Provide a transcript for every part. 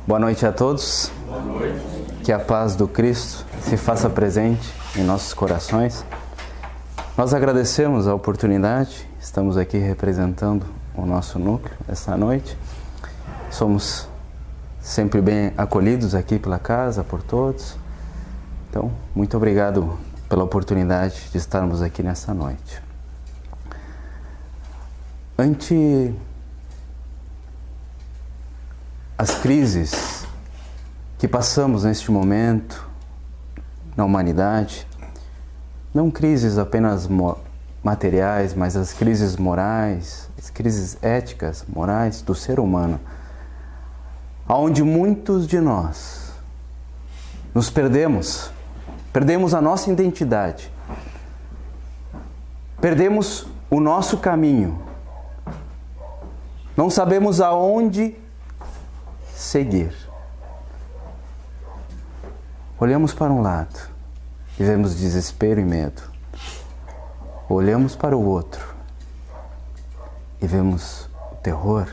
Boa noite a todos. Boa noite. Que a paz do Cristo se faça presente em nossos corações. Nós agradecemos a oportunidade, estamos aqui representando o nosso núcleo esta noite. Somos sempre bem acolhidos aqui pela casa, por todos. Então, muito obrigado pela oportunidade de estarmos aqui nesta noite. Ante as crises que passamos neste momento na humanidade, não crises apenas materiais, mas as crises morais, as crises éticas, morais do ser humano, onde muitos de nós nos perdemos a nossa identidade, perdemos o nosso caminho, não sabemos aonde seguir. Olhamos para um lado e vemos desespero e medo. Olhamos para o outro e vemos o terror,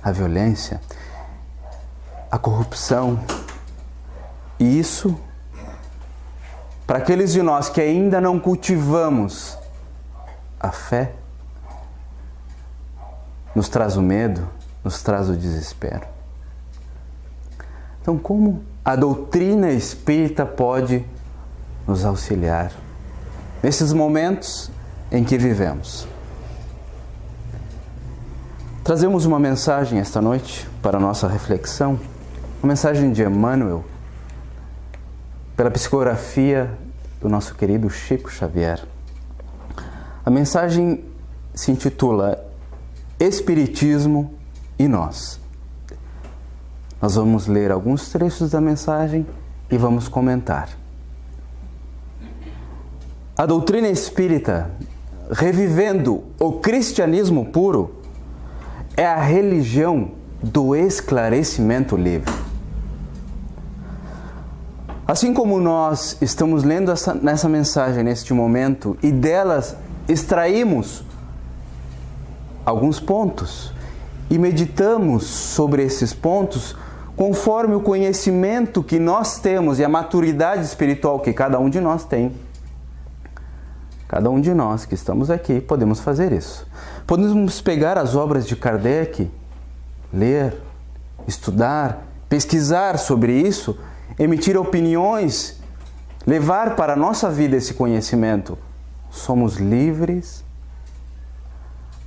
a violência, a corrupção. E isso, para aqueles de nós que ainda não cultivamos a fé, nos traz o medo, nos traz o desespero. Então, como a doutrina espírita pode nos auxiliar nesses momentos em que vivemos? Trazemos uma mensagem esta noite para a nossa reflexão, uma mensagem de Emmanuel, pela psicografia do nosso querido Chico Xavier. A mensagem se intitula Espiritismo e Nós. Nós vamos ler alguns trechos da mensagem e vamos comentar. A doutrina espírita, revivendo o cristianismo puro, é a religião do esclarecimento livre. Assim como nós estamos lendo nessa mensagem neste momento e delas extraímos alguns pontos e meditamos sobre esses pontos conforme o conhecimento que nós temos e a maturidade espiritual que cada um de nós tem. Cada um de nós que estamos aqui podemos fazer isso. Podemos pegar as obras de Kardec, ler, estudar, pesquisar sobre isso, emitir opiniões, levar para a nossa vida esse conhecimento. Somos livres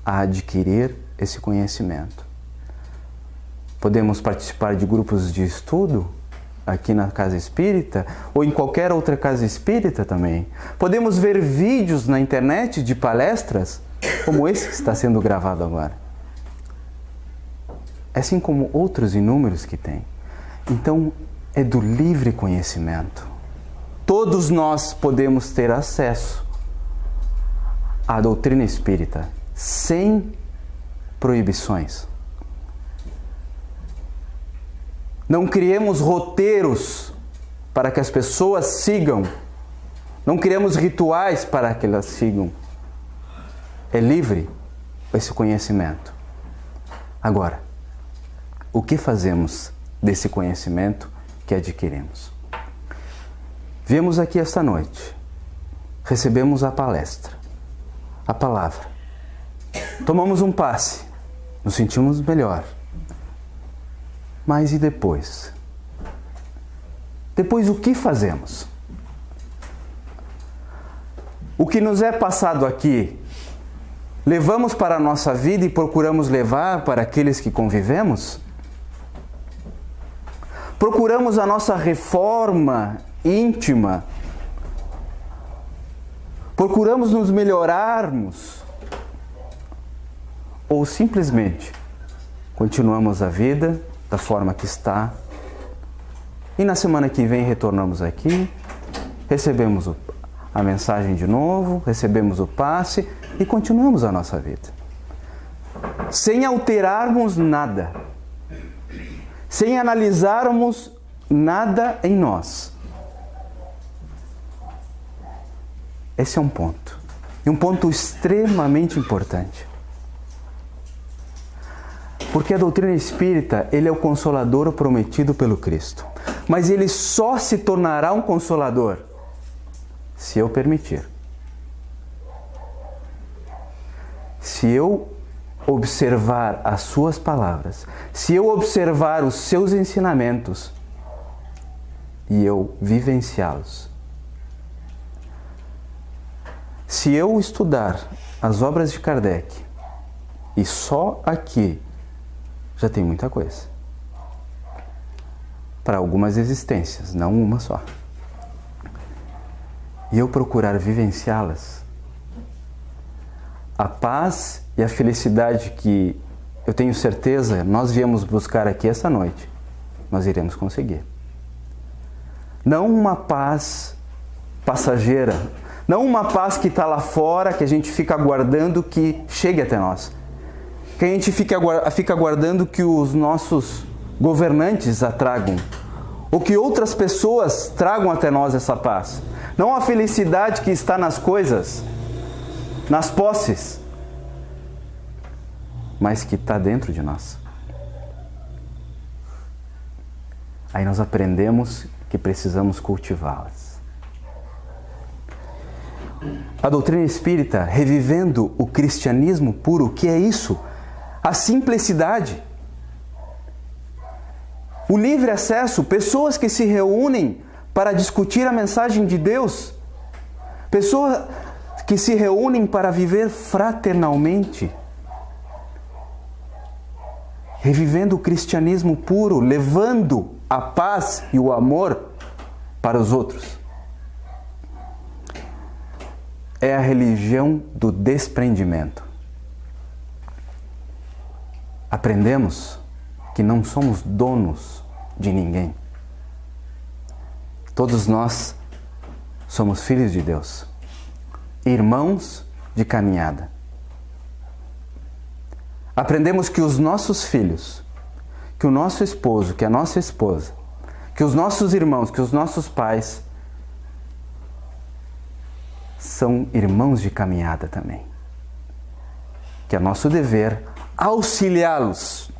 a adquirir esse conhecimento. Podemos participar de grupos de estudo aqui na Casa Espírita ou em qualquer outra casa espírita também. Podemos ver vídeos na internet de palestras como esse que está sendo gravado agora. Assim como outros inúmeros que tem. Então, é do livre conhecimento. Todos nós podemos ter acesso à doutrina espírita sem proibições. Não criemos roteiros para que as pessoas sigam. Não criemos rituais para que elas sigam. É livre esse conhecimento. Agora, o que fazemos desse conhecimento que adquirimos? Viemos aqui esta noite, recebemos a palestra, a palavra. Tomamos um passe, nos sentimos melhor. Mas e depois? Depois o que fazemos? O que nos é passado aqui, levamos para a nossa vida e procuramos levar para aqueles que convivemos? Procuramos a nossa reforma íntima? Procuramos nos melhorarmos? Ou simplesmente continuamos a vida da forma que está e na semana que vem retornamos aqui, recebemos a mensagem de novo, recebemos o passe e continuamos a nossa vida sem alterarmos nada, sem analisarmos nada em nós. Esse é um ponto, e um ponto extremamente importante. Porque a doutrina espírita, ele é o consolador prometido pelo Cristo. Mas ele só se tornará um consolador se eu permitir. Se eu observar as suas palavras, se eu observar os seus ensinamentos e eu vivenciá-los. Se eu estudar as obras de Kardec, e só aqui já tem muita coisa, para algumas existências, não uma só, e eu procurar vivenciá-las, a paz e a felicidade que eu tenho certeza nós viemos buscar aqui essa noite, nós iremos conseguir. Não uma paz passageira, não uma paz que está lá fora, que a gente fica aguardando que chegue até nós. Que a gente fica aguardando que os nossos governantes a tragam, ou que outras pessoas tragam até nós essa paz. Não a felicidade que está nas coisas, nas posses, mas que está dentro de nós. Aí nós aprendemos que precisamos cultivá-las. A doutrina espírita, revivendo o cristianismo puro, que é isso? A simplicidade. O livre acesso, pessoas que se reúnem para discutir a mensagem de Deus, pessoas que se reúnem para viver fraternalmente, revivendo o cristianismo puro, levando a paz e o amor para os outros. É a religião do desprendimento. Aprendemos que não somos donos de ninguém. Todos nós somos filhos de Deus, irmãos de caminhada. Aprendemos que os nossos filhos, que o nosso esposo, que a nossa esposa, que os nossos irmãos, que os nossos pais são irmãos de caminhada também. Que é nosso dever auxiliá-los.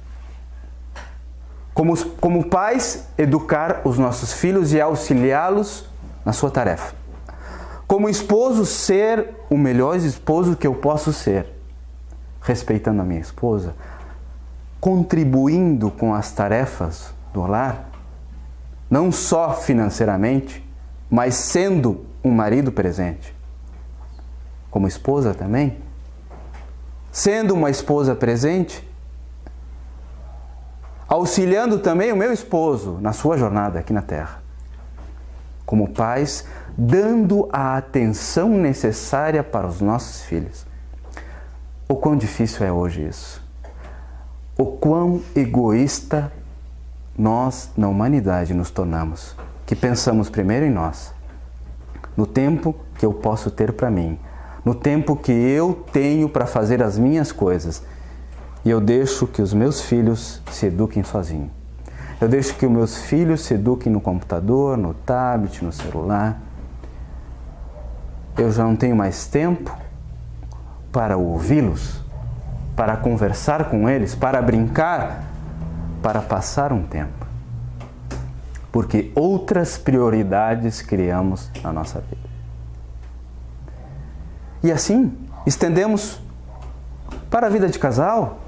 Como pais, educar os nossos filhos e auxiliá-los na sua tarefa. Como esposo, ser o melhor esposo que eu posso ser, respeitando a minha esposa, contribuindo com as tarefas do lar, não só financeiramente, mas sendo um marido presente. Como esposa também, sendo uma esposa presente, auxiliando também o meu esposo na sua jornada aqui na Terra. Como pais, dando a atenção necessária para os nossos filhos. O quão difícil é hoje isso. O quão egoísta nós, na humanidade, nos tornamos. Que pensamos primeiro em nós. No tempo que eu posso ter para mim. No tempo que eu tenho para fazer as minhas coisas. E eu deixo que os meus filhos se eduquem sozinhos. Eu deixo que os meus filhos se eduquem no computador, no tablet, no celular. Eu já não tenho mais tempo para ouvi-los, para conversar com eles, para brincar, para passar um tempo. Porque outras prioridades criamos na nossa vida. E assim, estendemos para a vida de casal,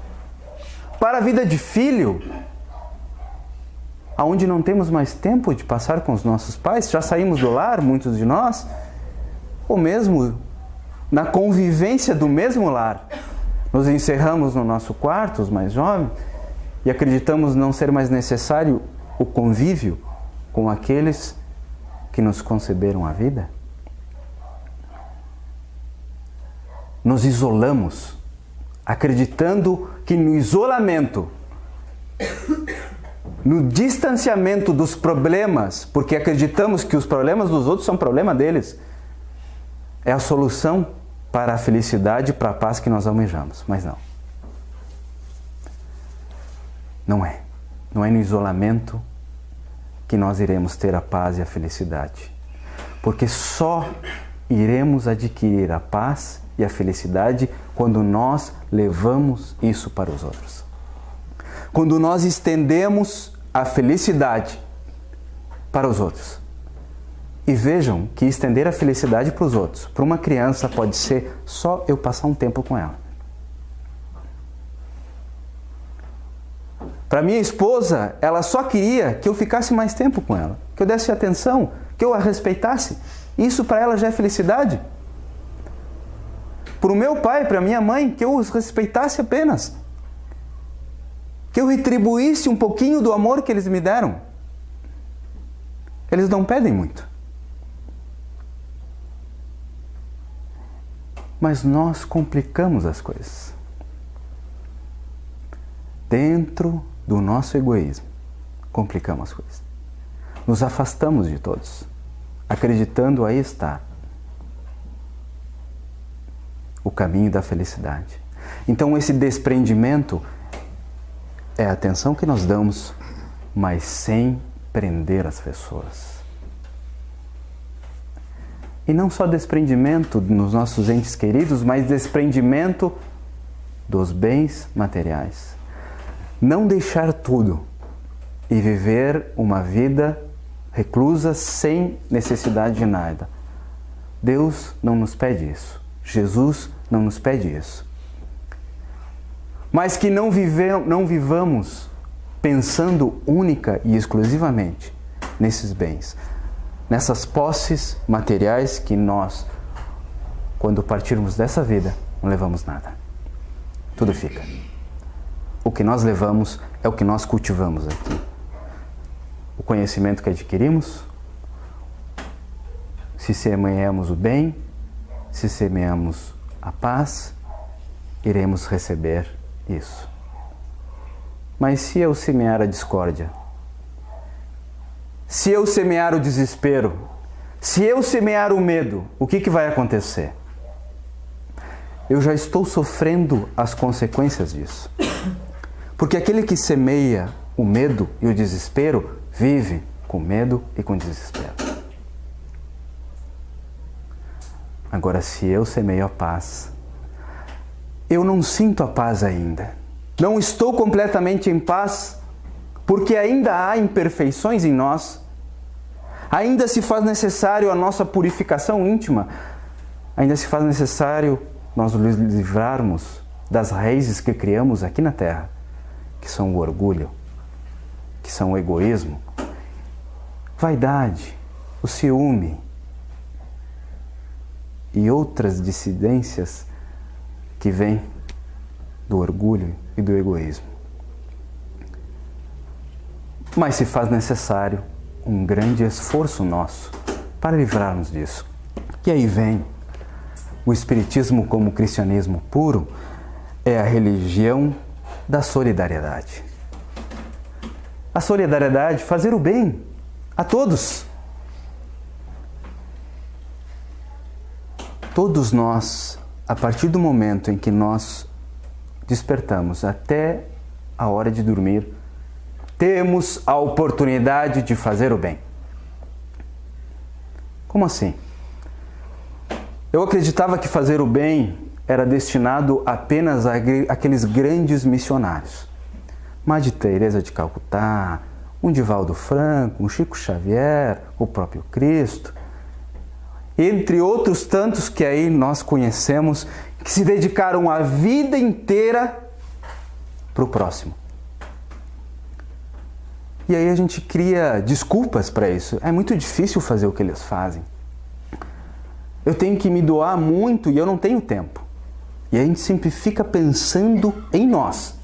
para a vida de filho, aonde não temos mais tempo de passar com os nossos pais, já saímos do lar, muitos de nós, ou mesmo na convivência do mesmo lar. Nos encerramos no nosso quarto, os mais jovens, e acreditamos não ser mais necessário o convívio com aqueles que nos conceberam a vida. Nos isolamos, acreditando que no isolamento, no distanciamento dos problemas, porque acreditamos que os problemas dos outros são problema deles, é a solução para a felicidade e para a paz que nós almejamos. Mas não. Não é. Não é no isolamento que nós iremos ter a paz e a felicidade. Porque só iremos adquirir a paz e a felicidade quando nós levamos isso para os outros. quando nós estendemos a felicidade para os outros. E vejam que estender a felicidade para os outros, para uma criança, pode ser só eu passar um tempo com ela. Para minha esposa, ela só queria que eu ficasse mais tempo com ela, que eu desse atenção, que eu a respeitasse. Isso para ela já é felicidade. Para o meu pai, para a minha mãe, que eu os respeitasse apenas. Que eu retribuísse um pouquinho do amor que eles me deram. Eles não pedem muito. Mas nós complicamos as coisas. Dentro do nosso egoísmo, complicamos as coisas. Nos afastamos de todos, acreditando aí está o caminho da felicidade. Então esse desprendimento é a atenção que nós damos, mas sem prender as pessoas. E não só desprendimento nos nossos entes queridos, mas desprendimento dos bens materiais. Não deixar tudo e viver uma vida reclusa sem necessidade de nada. Deus não nos pede isso. Jesus não nos pede isso. Mas que não vivamos pensando única e exclusivamente nesses bens, nessas posses materiais que nós, quando partirmos dessa vida, não levamos nada. Tudo fica. O que nós levamos é o que nós cultivamos aqui. O conhecimento que adquirimos, se semeamos o bem, se semeamos a paz, iremos receber isso. Mas se eu semear a discórdia, se eu semear o desespero, se eu semear o medo, o que vai acontecer? Eu já estou sofrendo as consequências disso. Porque aquele que semeia o medo e o desespero, vive com medo e com desespero. Agora, se eu semeio a paz, eu não sinto a paz ainda. Não estou completamente em paz, porque ainda há imperfeições em nós. Ainda se faz necessário a nossa purificação íntima. Ainda se faz necessário nós nos livrarmos das raízes que criamos aqui na Terra, que são o orgulho, que são o egoísmo, vaidade, o ciúme e outras dissidências que vêm do orgulho e do egoísmo. Mas se faz necessário um grande esforço nosso para livrarmos disso. E aí vem o Espiritismo como cristianismo puro, é a religião da solidariedade. A solidariedade, fazer o bem a todos. Todos nós, a partir do momento em que nós despertamos até a hora de dormir, temos a oportunidade de fazer o bem. Como assim? Eu acreditava que fazer o bem era destinado apenas àqueles grandes missionários. Madre Teresa de Calcutá, um Divaldo Franco, um Chico Xavier, o próprio Cristo, entre outros tantos que aí nós conhecemos, que se dedicaram a vida inteira para o próximo. E aí a gente cria desculpas para isso. É muito difícil fazer o que eles fazem. Eu tenho que me doar muito e eu não tenho tempo. E a gente sempre fica pensando em nós.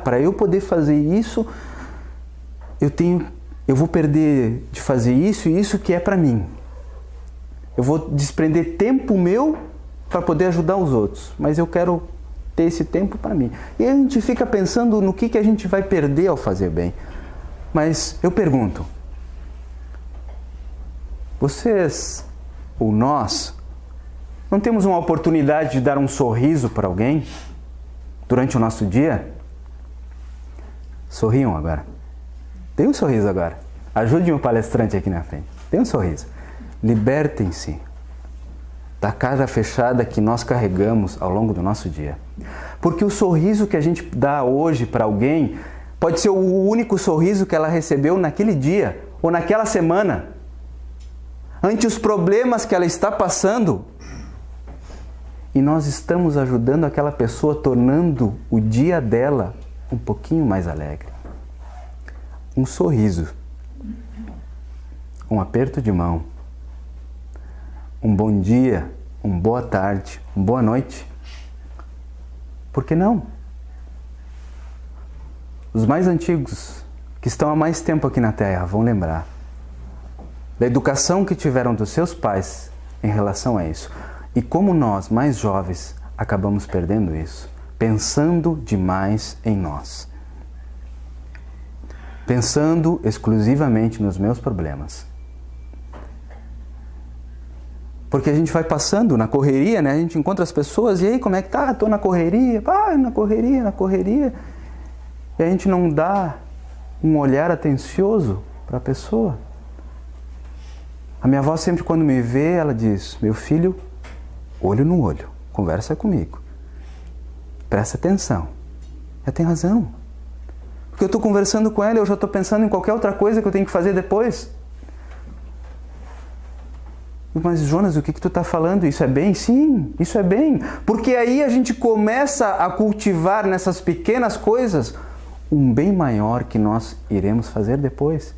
Para eu poder fazer isso, eu vou perder de fazer isso e isso que é para mim. Eu vou desprender tempo meu para poder ajudar os outros, mas eu quero ter esse tempo para mim. E a gente fica pensando no que a gente vai perder ao fazer bem. Mas eu pergunto, vocês ou nós não temos uma oportunidade de dar um sorriso para alguém durante o nosso dia? Sorriam agora. Dê um sorriso agora. Ajude o palestrante aqui na frente. Dê um sorriso. Libertem-se da cara fechada que nós carregamos ao longo do nosso dia. Porque o sorriso que a gente dá hoje para alguém pode ser o único sorriso que ela recebeu naquele dia ou naquela semana. Ante os problemas que ela está passando, e nós estamos ajudando aquela pessoa, tornando o dia dela um pouquinho mais alegre. Um sorriso, um aperto de mão, um bom dia, uma boa tarde, uma boa noite. Por que não? Os mais antigos, que estão há mais tempo aqui na Terra, vão lembrar da educação que tiveram dos seus pais em relação a isso. E como nós, mais jovens, acabamos perdendo isso, pensando demais em nós. Pensando exclusivamente nos meus problemas. Porque a gente vai passando na correria, né? A gente encontra as pessoas, e aí, como é que tá? Tô na correria, na correria. E a gente não dá um olhar atencioso para a pessoa. A minha avó sempre, quando me vê, ela diz: meu filho, olho no olho, conversa comigo. Presta atenção. Ela tem razão. Porque eu estou conversando com ela e eu já estou pensando em qualquer outra coisa que eu tenho que fazer depois. Mas Jonas, o que tu está falando? Isso é bem? Sim, isso é bem. Porque aí a gente começa a cultivar nessas pequenas coisas um bem maior que nós iremos fazer depois.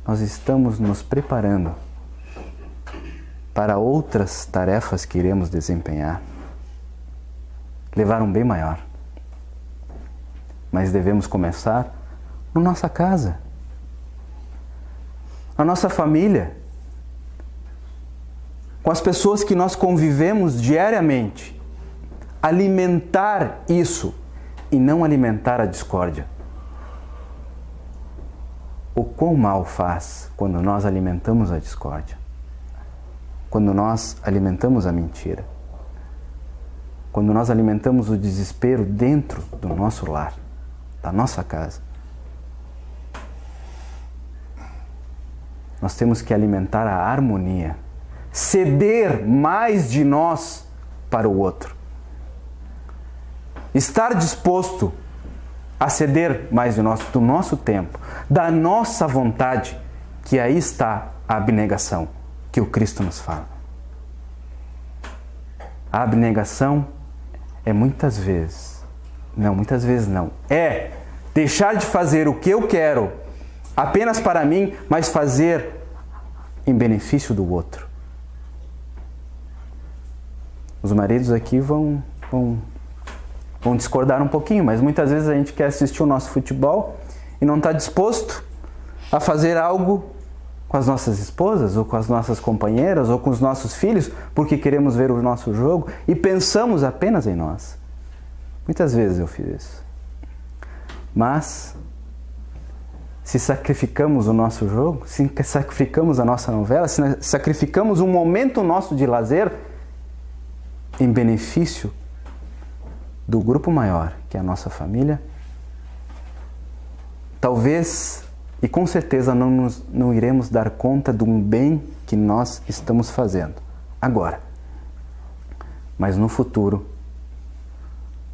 Nós estamos nos preparando para outras tarefas que iremos desempenhar. Levar um bem maior. Mas devemos começar na nossa casa, na nossa família, com as pessoas que nós convivemos diariamente. Alimentar isso e não alimentar a discórdia. O quão mal faz quando nós alimentamos a discórdia, quando nós alimentamos a mentira, quando nós alimentamos o desespero dentro do nosso lar, da nossa casa. Nós temos que alimentar a harmonia, ceder mais de nós para o outro. Estar disposto a ceder mais de nós, do nosso tempo, da nossa vontade, que aí está a abnegação que o Cristo nos fala. A abnegação é muitas vezes não, é deixar de fazer o que eu quero apenas para mim, mas fazer em benefício do outro. Os maridos aqui vão discordar um pouquinho, mas muitas vezes a gente quer assistir o nosso futebol e não está disposto a fazer algo com as nossas esposas, ou com as nossas companheiras, ou com os nossos filhos, porque queremos ver o nosso jogo e pensamos apenas em nós. Muitas vezes eu fiz isso. Mas se sacrificamos o nosso jogo, se sacrificamos a nossa novela, se sacrificamos um momento nosso de lazer em benefício do grupo maior, que é a nossa família, talvez e com certeza não iremos dar conta de um bem que nós estamos fazendo agora. Mas no futuro,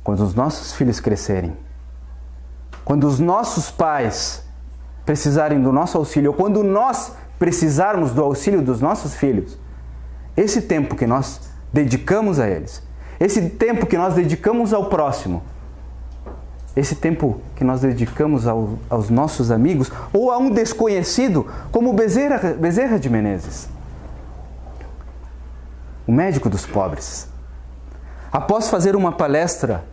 quando os nossos filhos crescerem, quando os nossos pais precisarem do nosso auxílio, ou quando nós precisarmos do auxílio dos nossos filhos, esse tempo que nós dedicamos a eles, esse tempo que nós dedicamos ao próximo, esse tempo que nós dedicamos aos nossos amigos, ou a um desconhecido, como Bezerra de Menezes, o médico dos pobres, após fazer uma palestra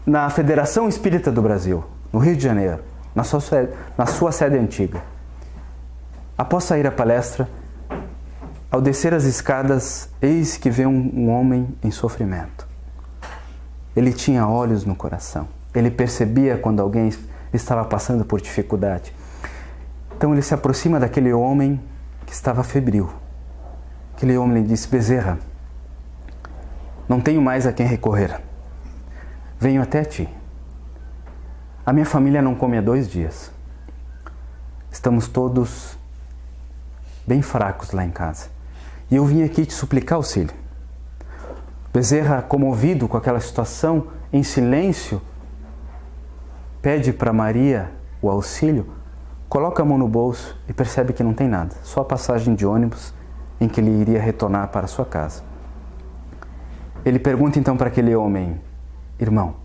na Federação Espírita do Brasil, no Rio de Janeiro, na sua sede antiga. Após sair a palestra, ao descer as escadas, eis que vê um homem em sofrimento. Ele tinha olhos no coração. Ele percebia quando alguém estava passando por dificuldade. Então ele se aproxima daquele homem que estava febril. Aquele homem lhe disse: Bezerra, não tenho mais a quem recorrer. Venho até ti. A minha família não come há 2 dias. Estamos todos bem fracos lá em casa. E eu vim aqui te suplicar auxílio. Bezerra, comovido com aquela situação, em silêncio, pede para Maria o auxílio, coloca a mão no bolso e percebe que não tem nada, só a passagem de ônibus em que ele iria retornar para sua casa. Ele pergunta então para aquele homem: irmão,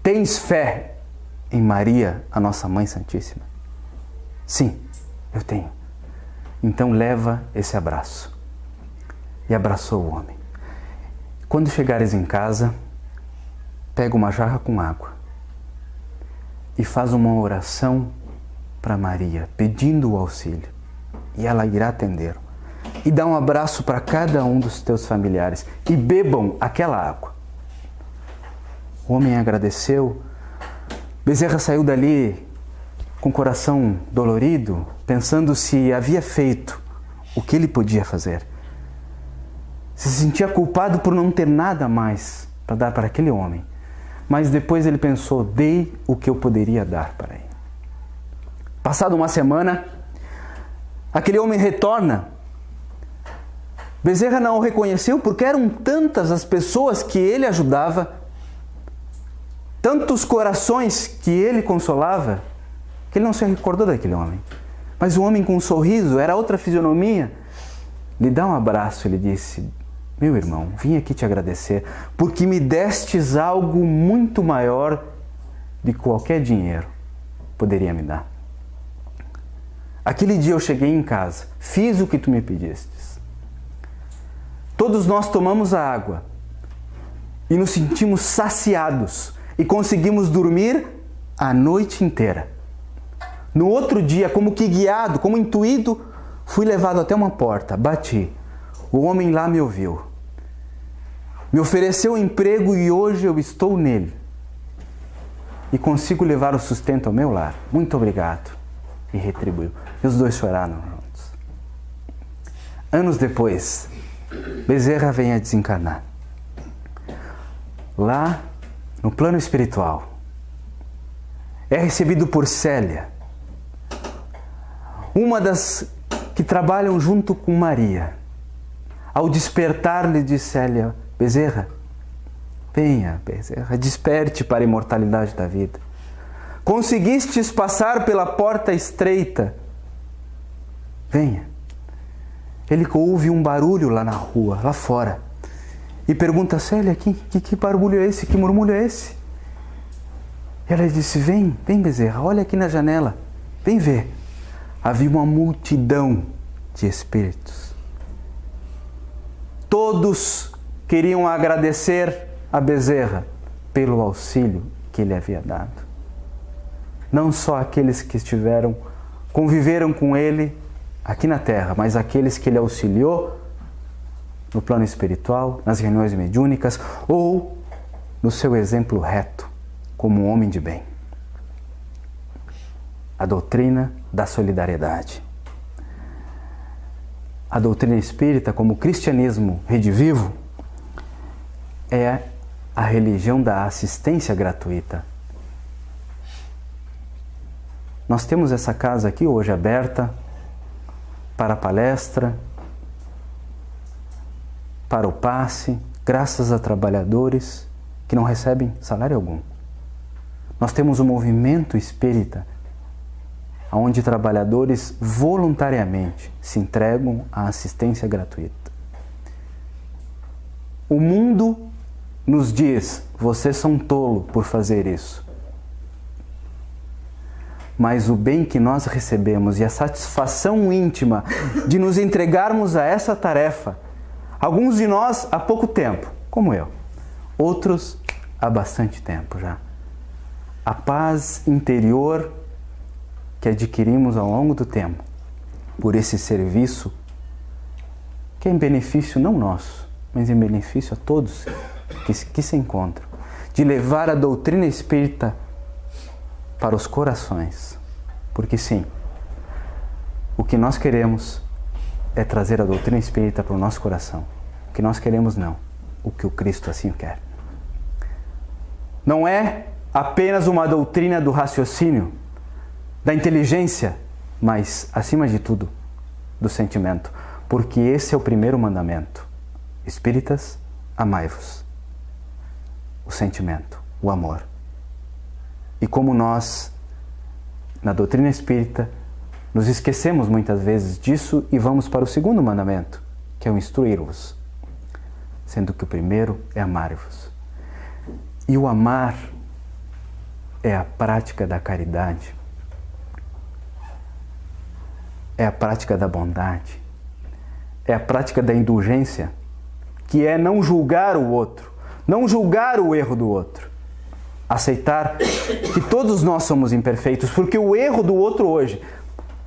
tens fé em Maria, a nossa Mãe Santíssima? Sim, eu tenho. Então leva esse abraço. E abraçou o homem. Quando chegares em casa, pega uma jarra com água e faz uma oração para Maria, pedindo o auxílio. E ela irá atender. E dá um abraço para cada um dos teus familiares e bebam aquela água. O homem agradeceu. Bezerra saiu dali com o coração dolorido, pensando se havia feito o que ele podia fazer. Se sentia culpado por não ter nada mais para dar para aquele homem. Mas depois ele pensou: dei o que eu poderia dar para ele. Passada uma semana, aquele homem retorna. Bezerra não o reconheceu porque eram tantas as pessoas que ele ajudava, tantos corações que ele consolava, que ele não se recordou daquele homem. Mas o homem com um sorriso, era outra fisionomia, lhe dá um abraço e lhe disse: meu irmão, vim aqui te agradecer, porque me destes algo muito maior do que qualquer dinheiro poderia me dar. Aquele dia eu cheguei em casa, fiz o que tu me pedistes. Todos nós tomamos a água e nos sentimos saciados e conseguimos dormir a noite inteira. No outro dia, como que guiado, como intuído, fui levado até uma porta, bati. O homem lá me ouviu, me ofereceu um emprego e hoje eu estou nele. E consigo levar o sustento ao meu lar. Muito obrigado. E retribuiu. E os dois choraram juntos. Anos depois, Bezerra vem a desencarnar. Lá, no plano espiritual, é recebido por Célia, uma das que trabalham junto com Maria. Ao despertar, lhe diz Célia: Bezerra, venha, Bezerra, desperte para a imortalidade da vida. Conseguistes passar pela porta estreita. Venha. Ele ouve um barulho lá na rua, lá fora, e pergunta a Célia: que barulho é esse? Que murmúrio é esse? E ela disse: vem, Bezerra, olha aqui na janela, vem ver. Havia uma multidão de espíritos. Todos queriam agradecer a Bezerra pelo auxílio que ele havia dado. Não só aqueles que conviveram com ele aqui na Terra, mas aqueles que ele auxiliou no plano espiritual, nas reuniões mediúnicas ou no seu exemplo reto como um homem de bem. A doutrina da solidariedade. A doutrina espírita, como o cristianismo redivivo, é a religião da assistência gratuita. Nós temos essa casa aqui hoje aberta para palestra, para o passe, graças a trabalhadores que não recebem salário algum. Nós temos um movimento espírita onde trabalhadores voluntariamente se entregam à assistência gratuita. O mundo nos diz: vocês são tolos por fazer isso. Mas o bem que nós recebemos e a satisfação íntima de nos entregarmos a essa tarefa, alguns de nós há pouco tempo, como eu, outros há bastante tempo já. A paz interior que adquirimos ao longo do tempo por esse serviço, que é em benefício não nosso, mas em benefício a todos que se encontram, de levar a doutrina espírita para os corações. Porque sim, o que nós queremos é trazer a doutrina espírita para o nosso coração. O que nós queremos não, o que o Cristo assim quer. Não é apenas uma doutrina do raciocínio, da inteligência, mas, acima de tudo, do sentimento. Porque esse é o primeiro mandamento. Espíritas, amai-vos. O sentimento, o amor. E como nós, na doutrina espírita, nos esquecemos muitas vezes disso e vamos para o segundo mandamento, que é o instruir-vos, sendo que o primeiro é amar-vos. E o amar é a prática da caridade, é a prática da bondade, é a prática da indulgência, que é não julgar o outro, não julgar o erro do outro, aceitar que todos nós somos imperfeitos, porque o erro do outro hoje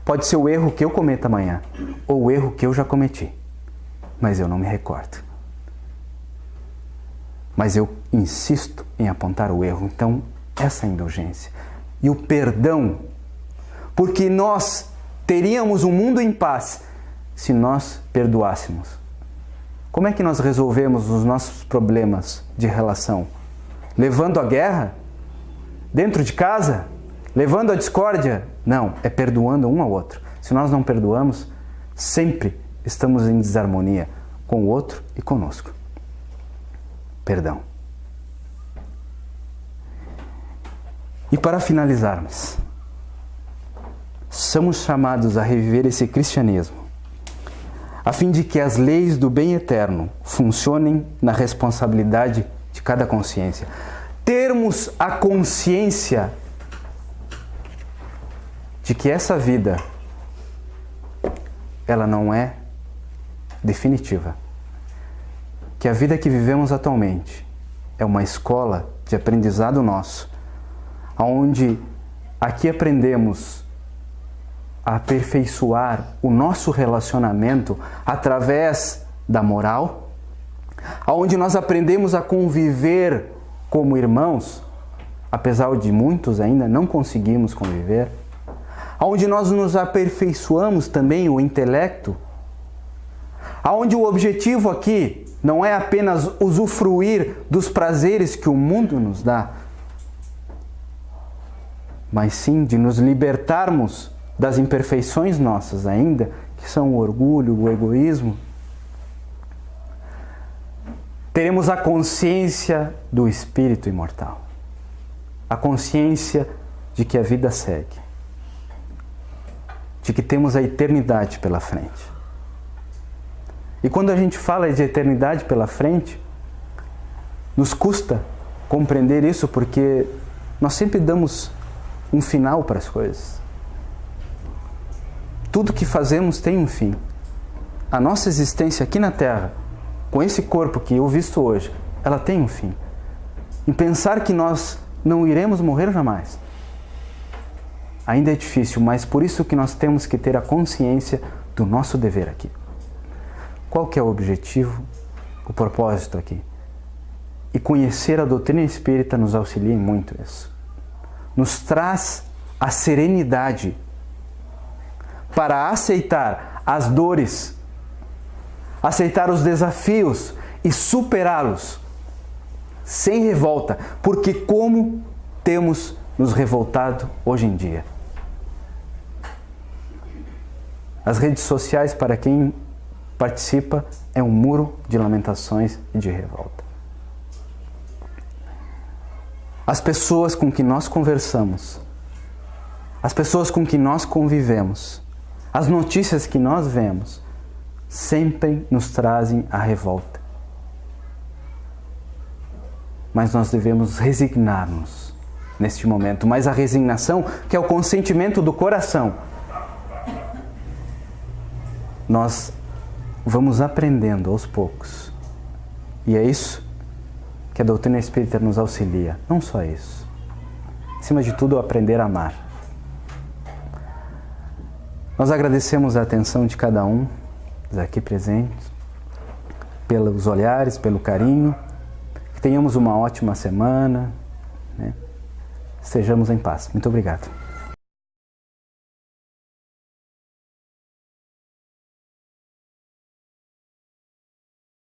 pode ser o erro que eu cometa amanhã, ou o erro que eu já cometi, mas eu não me recordo. Mas eu insisto em apontar o erro. Então, essa indulgência e o perdão, porque nós teríamos um mundo em paz se nós perdoássemos. Como é que nós resolvemos os nossos problemas de relação? Levando a guerra? Dentro de casa? Levando a discórdia? Não, é perdoando um ao outro. Se nós não perdoamos, sempre estamos em desarmonia com o outro e conosco. Perdão. E para finalizarmos, somos chamados a reviver esse cristianismo, a fim de que as leis do bem eterno funcionem na responsabilidade de cada consciência. Termos a consciência de que essa vida, ela não é definitiva. Que a vida que vivemos atualmente é uma escola de aprendizado nosso, onde aqui aprendemos a aperfeiçoar o nosso relacionamento através da moral, onde nós aprendemos a conviver como irmãos, apesar de muitos ainda não conseguimos conviver, onde nós nos aperfeiçoamos também o intelecto, onde o objetivo aqui não é apenas usufruir dos prazeres que o mundo nos dá, mas sim de nos libertarmos das imperfeições nossas ainda, que são o orgulho, o egoísmo. Teremos a consciência do espírito imortal, a consciência de que a vida segue, de que temos a eternidade pela frente. E quando a gente fala de eternidade pela frente, nos custa compreender isso, porque nós sempre damos um final para as coisas. Tudo que fazemos tem um fim. A nossa existência aqui na Terra, com esse corpo que eu visto hoje, ela tem um fim. E pensar que nós não iremos morrer jamais ainda é difícil, mas por isso que nós temos que ter a consciência do nosso dever aqui. Qual que é o objetivo, o propósito aqui? E conhecer a doutrina espírita nos auxilia em muito isso. Nos traz a serenidade para aceitar as dores, aceitar os desafios e superá-los sem revolta, porque como temos nos revoltado hoje em dia. As redes sociais, para quem participa, é um muro de lamentações e de revolta. As pessoas com que nós conversamos, as pessoas com que nós convivemos, as notícias que nós vemos, sempre nos trazem a revolta. Mas nós devemos resignar-nos neste momento. Mas a resignação, que é o consentimento do coração, nós vamos aprendendo aos poucos. E é isso que a doutrina espírita nos auxilia. Não só isso. Acima de tudo, aprender a amar. Nós agradecemos a atenção de cada um dos aqui presentes, pelos olhares, pelo carinho. Que tenhamos uma ótima semana, né? Estejamos em paz. Muito obrigado.